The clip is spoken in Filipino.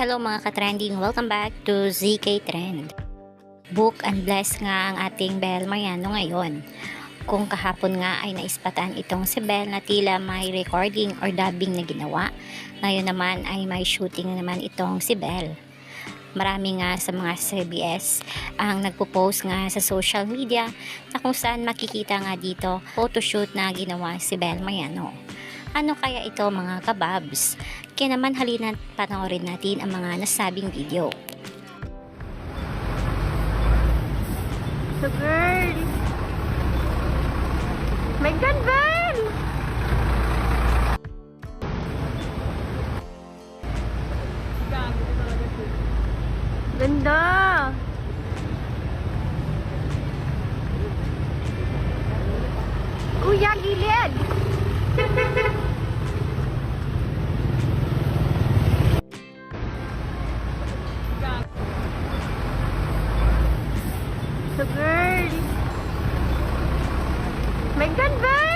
Hello mga ka-trending, welcome back to ZK Trend. Book and bless nga ang ating Bel Mariano ngayon. Kung kahapon nga ay naispatan itong si Bel na tila may recording or dubbing na ginawa, ngayon naman ay may shooting naman itong si Bel. Marami nga sa mga CBS ang nagpo-post nga sa social media na kung saan makikita nga dito photoshoot na ginawa si Bel Mariano. Ano kaya ito mga kababs? Kaya naman halina panoorin natin ang mga nasabing video. So girl, my God, Bel! Ganda! Kuya, gilid! So girl, my God, Bel!